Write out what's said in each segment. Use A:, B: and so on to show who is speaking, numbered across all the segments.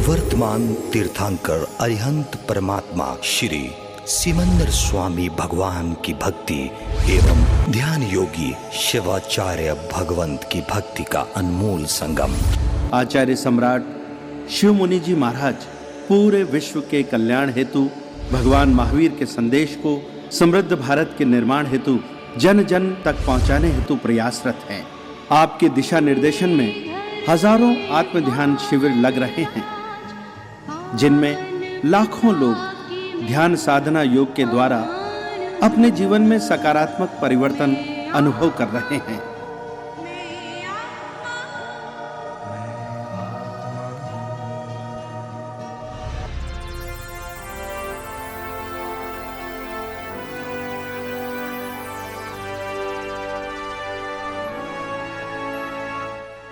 A: वर्तमान तीर्थंकर अरिहंत परमात्मा श्री सिमंदर स्वामी भगवान की भक्ति एवं ध्यान योगी शिवाचार्य भगवंत की भक्ति का अनमोल संगम।
B: आचार्य सम्राट शिव मुनि जी महाराज पूरे विश्व के कल्याण हेतु भगवान महावीर के संदेश को समृद्ध भारत के निर्माण हेतु जन जन तक पहुंचाने हेतु प्रयासरत हैं। आपके दिशा निर्देशन में हजारों आत्म ध्यान शिविर लग रहे हैं, जिनमें लाखों लोग ध्यान साधना योग के द्वारा अपने जीवन में सकारात्मक परिवर्तन अनुभव कर रहे हैं।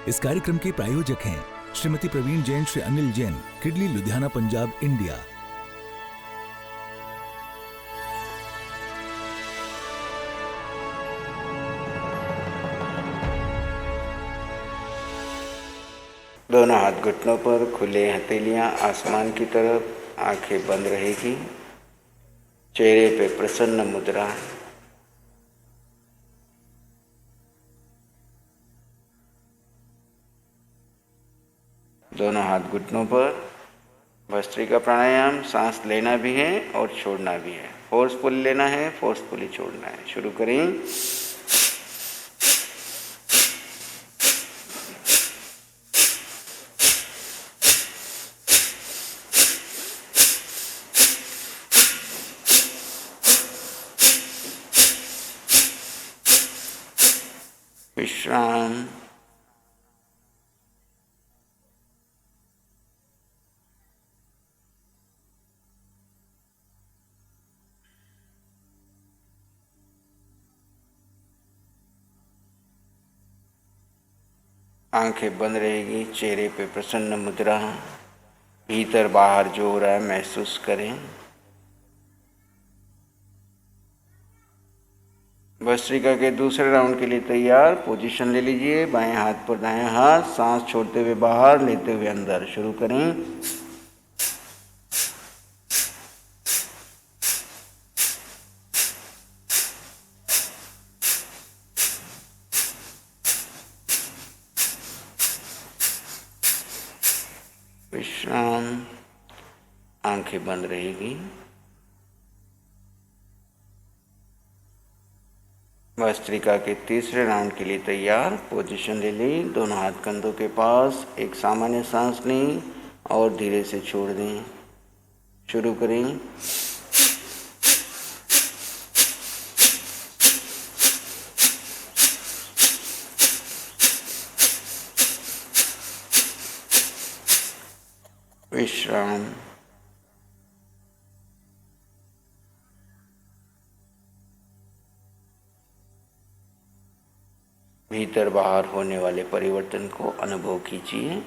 C: इस कार्यक्रम के प्रायोजक हैं श्रीमती प्रवीण जैन, श्री अनिल जैन, किडली, लुधियाना, पंजाब, इंडिया।
D: दोनों हाथ घुटनों पर, खुले हथेलियां आसमान की तरफ, आंखें बंद रहेगी। चेहरे पे प्रसन्न मुद्रा। दोनों हाथ घुटनों पर। भस्त्रिका प्राणायाम, सांस लेना भी है और छोड़ना भी है। फोर्सफुल लेना है, फोर्सफुली छोड़ना है। शुरू करें। विश्राम। आंखें बंद रहेगी, चेहरे पे प्रसन्न मुद्रा। भीतर बाहर जो हो रहा है महसूस करें। भस्त्रिका के दूसरे राउंड के लिए तैयार। पोजीशन ले लीजिए। बाएं हाथ पर दाएं हाथ, सांस छोड़ते हुए बाहर, लेते हुए अंदर। शुरू करें। विश्राम। आंखें बंद रहेगी। भस्त्रिका के तीसरे राउंड के लिए तैयार। पोजीशन ले ली। दोनों हाथ कंधों के पास। एक सामान्य सांस लें और धीरे से छोड़ दें। शुरू करें। विश्राम। भीतर बाहर होने वाले परिवर्तन को अनुभव कीजिए।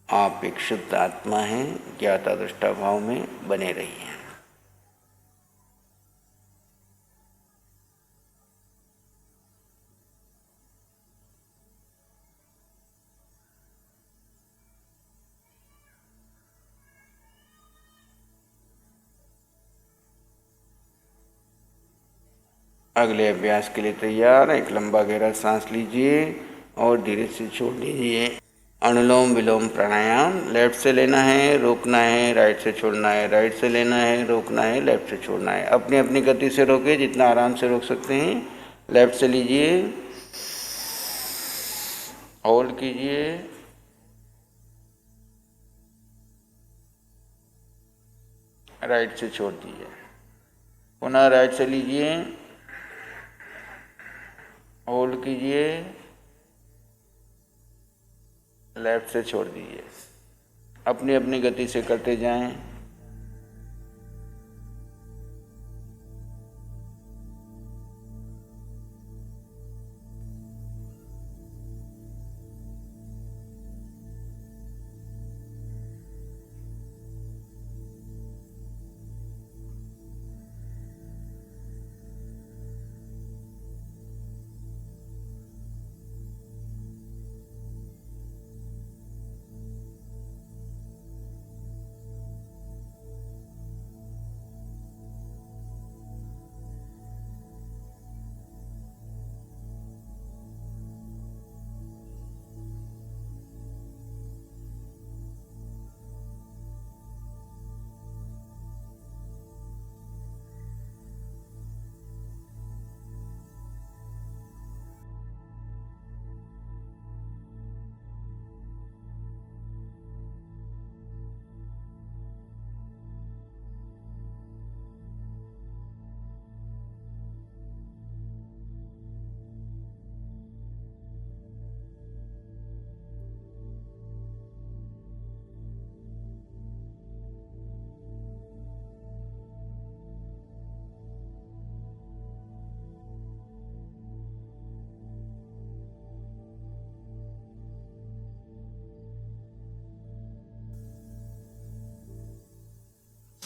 D: आप एक शुद्ध आत्मा हैं। ज्ञाता दृष्टा भाव में बने रहिए। अगले अभ्यास के लिए तैयार। एक लंबा गहरा सांस लीजिए और धीरे से छोड़ दीजिए। अनुलोम विलोम प्राणायाम। लेफ्ट से लेना है, रोकना है, राइट से छोड़ना है, राइट से लेना है, रोकना है, लेफ्ट से छोड़ना है। अपनी अपनी गति से रोके, जितना आराम से रोक सकते हैं। लेफ्ट से लीजिए, होल्ड कीजिए, राइट से छोड़ दीजिए। पुनः राइट से लीजिए, होल्ड कीजिए, लेफ्ट से छोड़ दीजिए। अपनी अपनी गति से करते जाएं।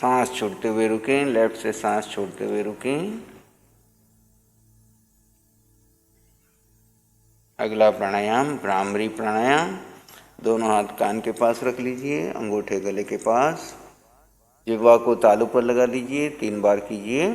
D: सांस छोड़ते हुए रुकें, लेफ्ट से सांस छोड़ते हुए रुकें। अगला प्राणायाम भ्रामरी प्राणायाम। दोनों हाथ कान के पास रख लीजिए, अंगूठे गले के पास, जिह्वा को तालू पर लगा लीजिए, 3 बार कीजिए।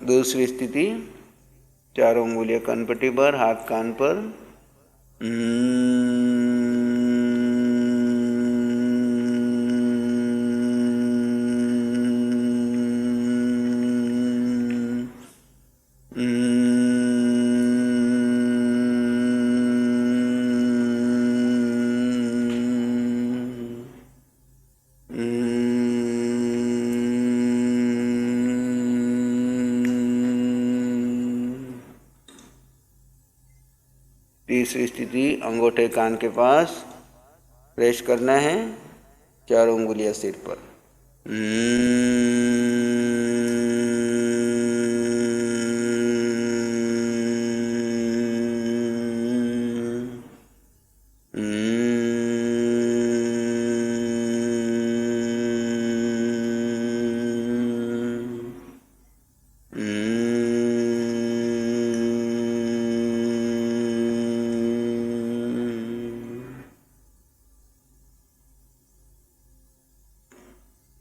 D: दूसरी स्थिति, चारों उंगलियां कनपट्टी पर, हाथ कान पर। तीसरी स्थिति, अंगूठे कान के पास, प्रेस करना है, चारों उंगलियां सिर पर।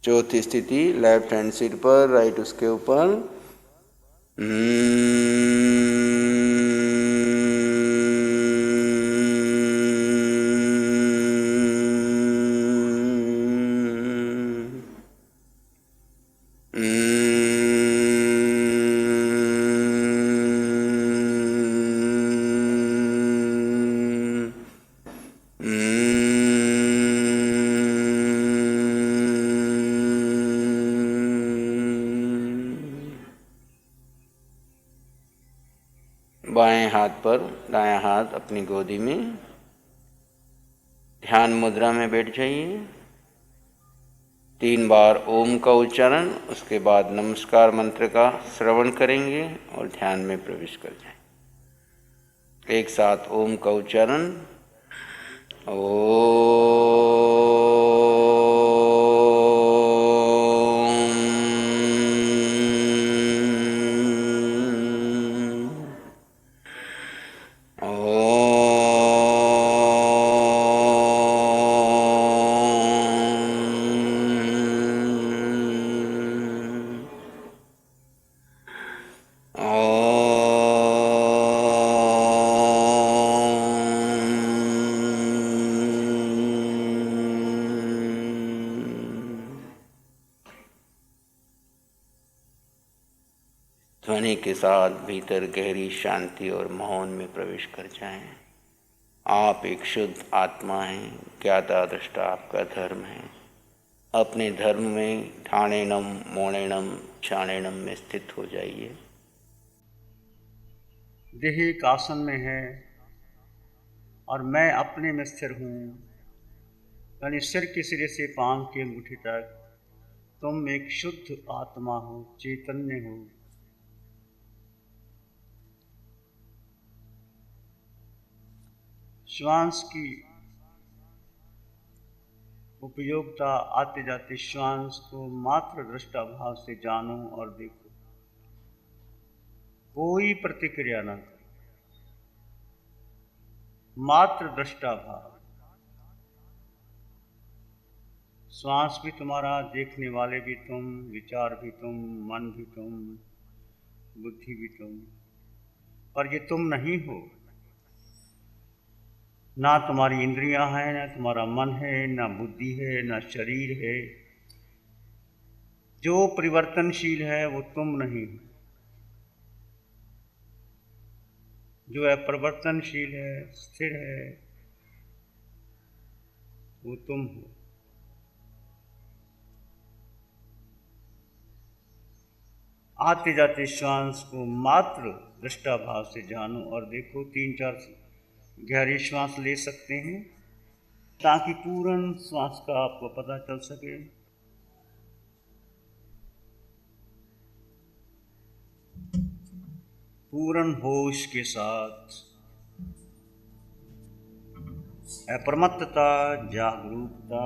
D: चौथी स्थिति, लेफ्ट हैंड सिर पर, राइट उसके ऊपर। बाएं हाथ पर, दायां हाथ अपनी गोदी में, ध्यान मुद्रा में बैठ जाइए। 3 बार ओम का उच्चारण, उसके बाद नमस्कार मंत्र का श्रवण करेंगे और ध्यान में प्रवेश कर जाएं। एक साथ ओम का उच्चारण। ध्वनि के साथ भीतर गहरी शांति और मौन में प्रवेश कर जाएं। आप एक शुद्ध आत्मा हैं, ज्ञाता दृष्टा आपका धर्म है। अपने धर्म में ठाणेनम मोणेनम क्षाणेनम में स्थित हो जाइए।
E: देह एक आसन में है और मैं अपने में स्थिर हूँ, यानी सिर के सिरे से पांव की अंगूठी तक तुम एक शुद्ध आत्मा हो, चैतन्य हो। श्वास की उपयोगिता आते जाते श्वास को मात्र दृष्टा भाव से जानो और देखो, कोई प्रतिक्रिया न करो, मात्र दृष्टा भाव। श्वास भी तुम्हारा, देखने वाले भी तुम, विचार भी तुम, मन भी तुम, बुद्धि भी तुम, पर ये तुम नहीं हो। ना तुम्हारी इंद्रियां हैं, ना तुम्हारा मन है, ना बुद्धि है, ना शरीर है। जो परिवर्तनशील है वो तुम नहीं। जो है परिवर्तनशील है, स्थिर है, वो तुम हो। आते जाते श्वास को मात्र दृष्टा भाव से जानो और देखो। 3-4 गहरी श्वास ले सकते हैं ताकि पूर्ण श्वास का आपको पता चल सके। पूर्ण होश के साथ अप्रमत्तता, जागरूकता,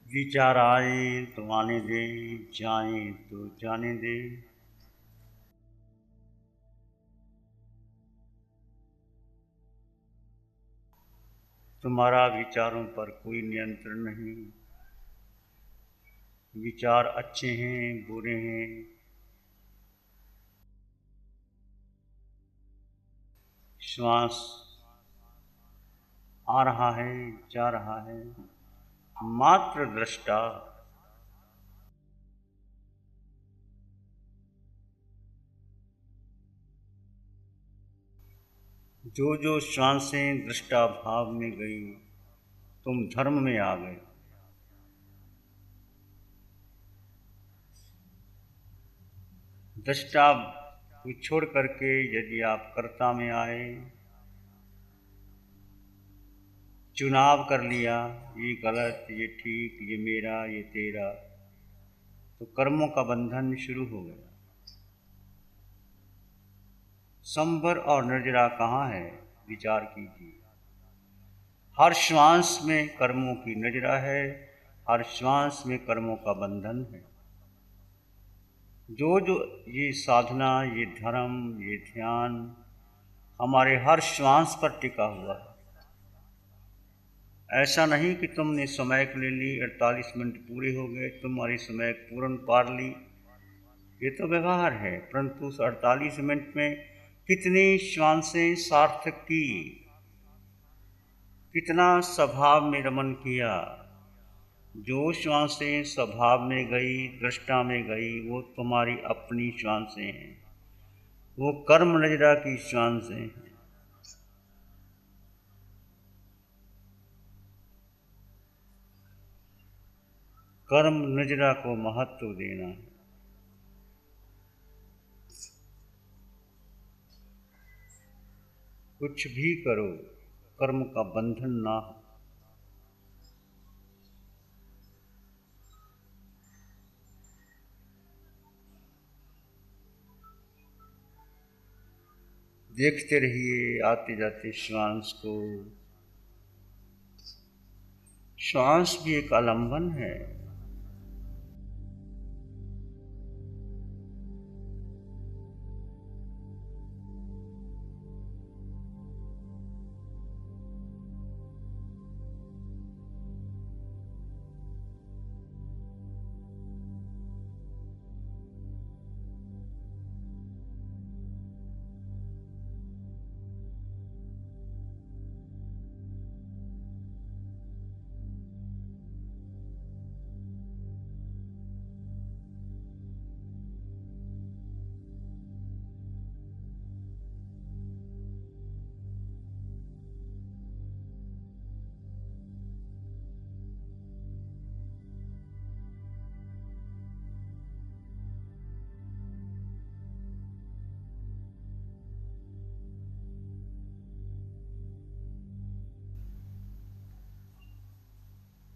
E: विचार आए तो आने दें, जाए तो जाने दें। तुम्हारा विचारों पर कोई नियंत्रण नहीं। विचार अच्छे हैं, बुरे हैं, श्वास आ रहा है, जा रहा है, मात्र दृष्टा। जो जो श्वासें दृष्टा भाव में गई, तुम धर्म में आ गए। दृष्टा को छोड़ करके यदि आप कर्ता में आए, चुनाव कर लिया, ये गलत, ये ठीक, ये मेरा, ये तेरा, तो कर्मों का बंधन शुरू हो गया। संबर और निर्जरा कहाँ है, विचार कीजिए। हर श्वास में कर्मों की नजरा है, हर श्वास में कर्मों का बंधन है। जो जो ये साधना, ये धर्म, ये ध्यान हमारे हर श्वास पर टिका हुआ है। ऐसा नहीं कि तुमने समय ले ली, 48 मिनट पूरे हो गए, तुम्हारी समय पूर्ण पार ली, ये तो व्यवहार है। परंतु उस 48 मिनट में कितनी श्वासें सार्थक की, कितना स्वभाव में रमन किया। जो श्वासें स्वभाव में गई, दृष्टा में गई, वो तुम्हारी अपनी श्वासें हैं, वो कर्म नजरा की श्वासें हैं। कर्म नजरा को महत्व देना है। कुछ भी करो, कर्म का बंधन ना हो। देखते रहिए आते जाते श्वास को। श्वास भी एक आलंबन है।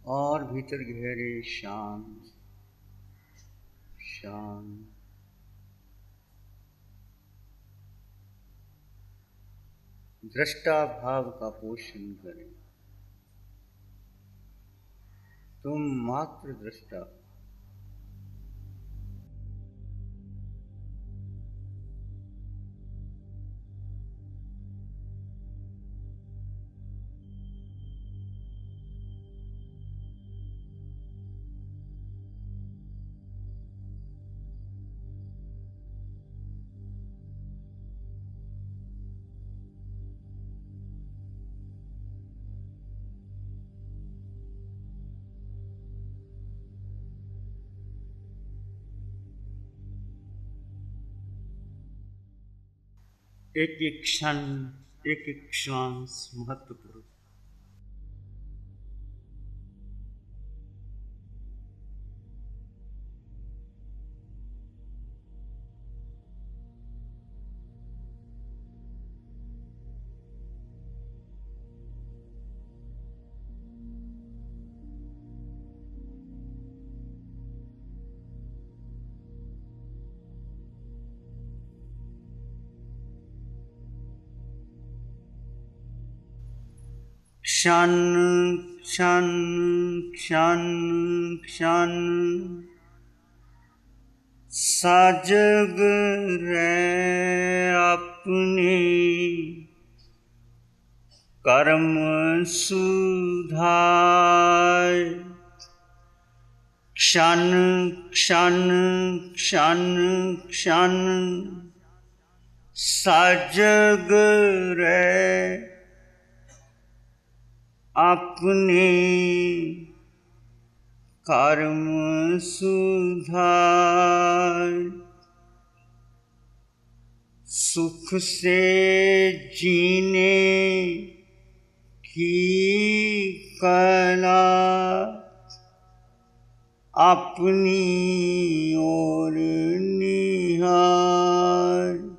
E: और भीतर गहरे शांत शांत। दृष्टा भाव का पोषण करें। तुम मात्र दृष्टा। एक एक क्षण, एक एक श्वास महत्वपूर्ण। क्षण क्षण क्षण क्षण साजग रे अपने कर्म सुधाय। क्षण क्षण क्षण क्षण साजग रे अपने कर्म सुधार। सुख से जीने की कला अपनी ओर निहार।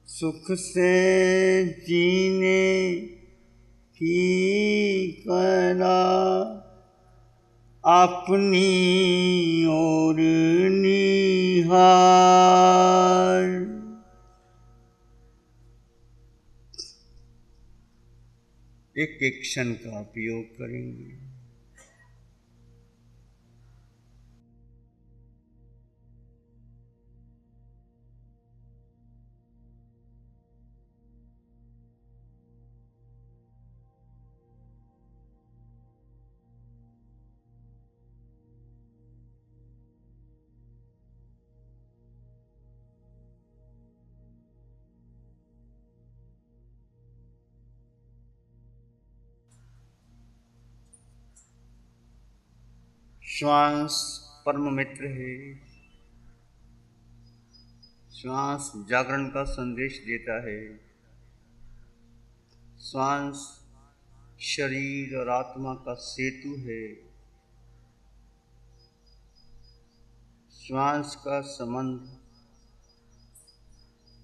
E: सुख से जीने की कला अपनी ओर निहार। एक एक क्षण का उपयोग करेंगे। श्वास परम मित्र है। श्वास जागरण का संदेश देता है। श्वास शरीर और आत्मा का सेतु है। श्वास का संबंध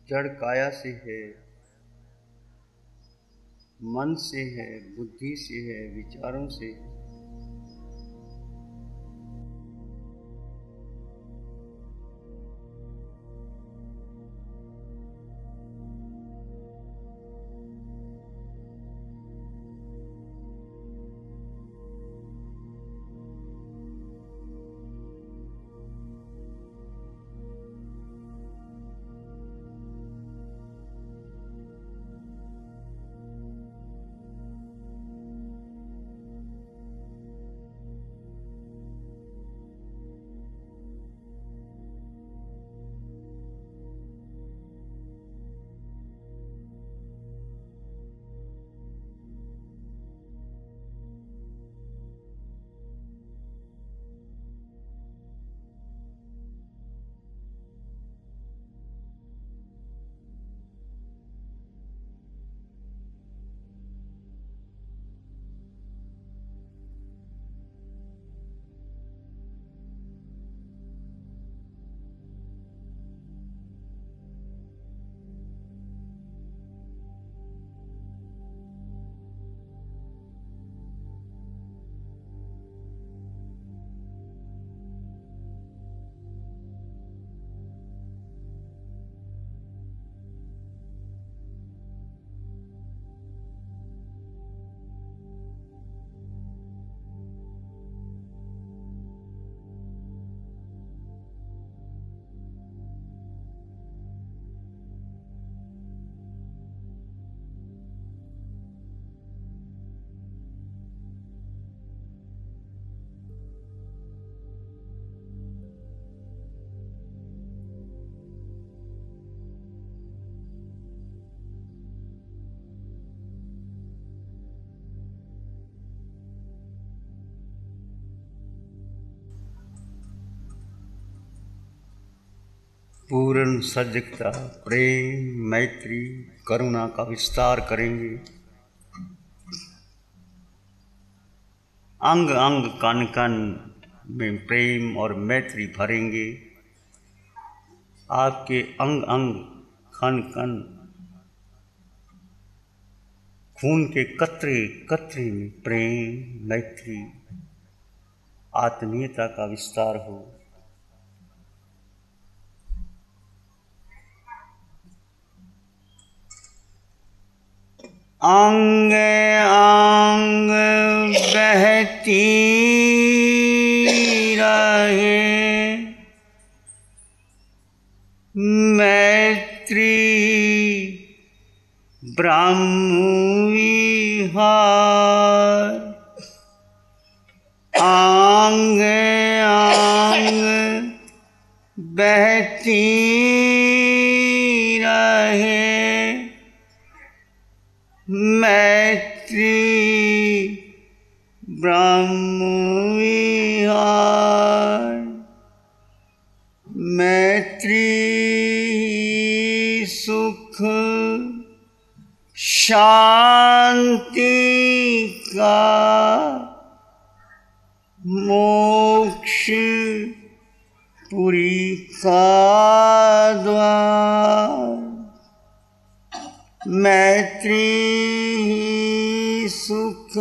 E: जड़ काया से है, मन से है, बुद्धि से है, विचारों से है। पूर्ण सजगता, प्रेम, मैत्री, करुणा का विस्तार करेंगे। अंग अंग कण कण में प्रेम और मैत्री भरेंगे। आपके अंग अंग कण कण खून के कतरे कतरे में प्रेम, मैत्री, आत्मीयता का विस्तार हो। अंग अंग बहती रहे मैत्री ब्रह्म विहार। अंग अंग बहती रहे मैत्री ब्रह्म विहार। मैत्री सुख शांति का मोक्ष पुरी का द्वार। मैत्री सुख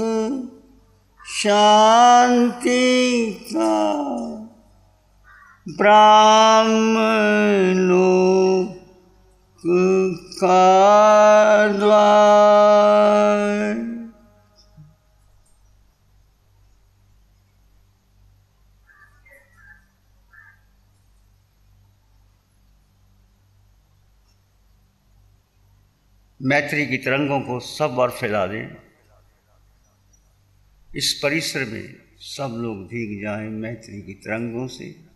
E: शांति का ब्रह्म लोक का द्वार। मैत्री की तरंगों को सब बार फैला दें। इस परिसर में सब लोग भीग जाएं मैत्री की तरंगों से।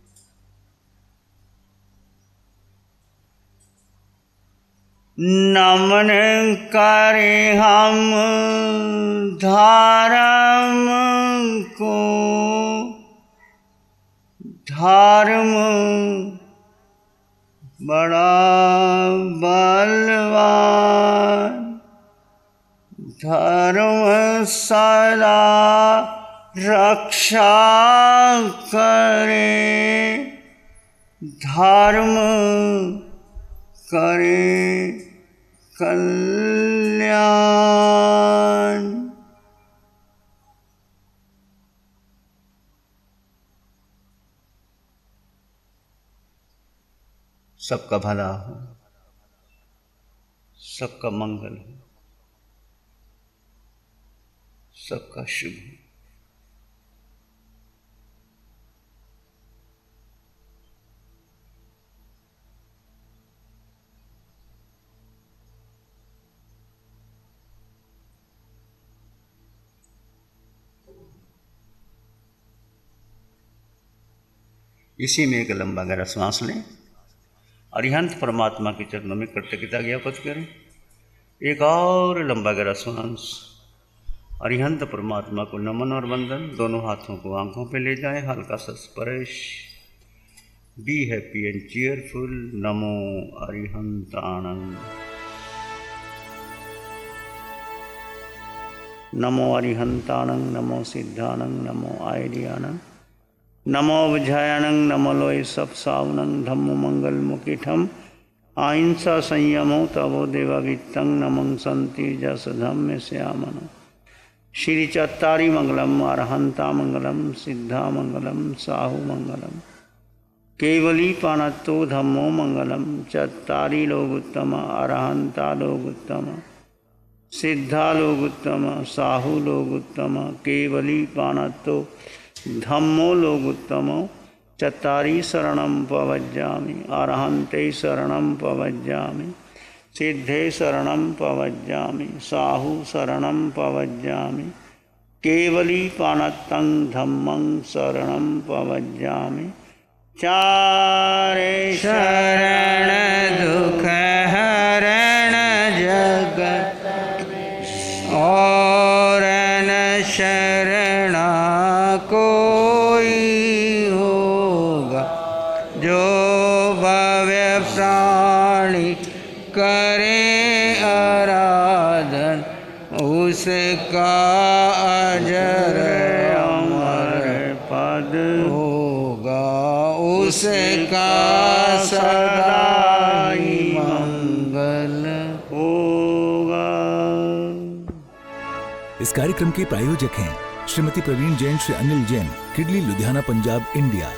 E: नमन करें हम धर्म को, धर्म बड़ा बलवान। धर्म सदा रक्षा करे, धर्म करे कल्याण। सबका भला हो, सबका मंगल हो, सबका शुभ हो। इसी में एक लंबा गहरा श्वास लें। अरिहंत परमात्मा के चरणों में कृतज्ञता ज्ञापित करें। एक और लंबा गहरा श्वास। अरिहंत परमात्मा को नमन और वंदन। दोनों हाथों को आंखों पे ले जाएं, हल्का सा स्पर्श। Be happy and cheerful. नमो अरिहंताणं। नमो अरिहंताणं, नमो सिद्धाणं, नमो आयर्याणं, नमो विजयाणं, नमो लोय सब सावनं, धम्मो मंगल मुकिठम अहिंसा संयमो तवो देवावित्तं, नमं संति जस धम्म श्यामन। श्री चत्तारी मंगलम, अरहंता मंगलम, सिद्धा मंगलम, साहु मंगलम, केवली पाणत्तो धम्मो मंगलम। चत्तारी लोग उत्तम, अरहंता लोग उत्तम, सिद्धा लोग उत्तम, साहु लोग उत्तम, केवली पाणत्तो धम्मो लोग उत्तमो। चत्तारी शरणं पवज्जामि, अरहन्ते शरणं पवज्जामि, सिद्धे शरणं पवज्जामि, साहु शरणं पवज्जामि, केवली पाणत्तं धम्मं शरणं पवज्जामि। चारे शरण दुख हरण जगत और न शरण कोई होगा, जो भव्य
D: उसका अजर अमर
E: पद
D: होगा, उसका सदा ही मंगल
E: होगा।
C: इस कार्यक्रम के प्रायोजक हैं श्रीमती प्रवीण जैन, श्री अनिल जैन, किडली, लुधियाना, पंजाब, इंडिया।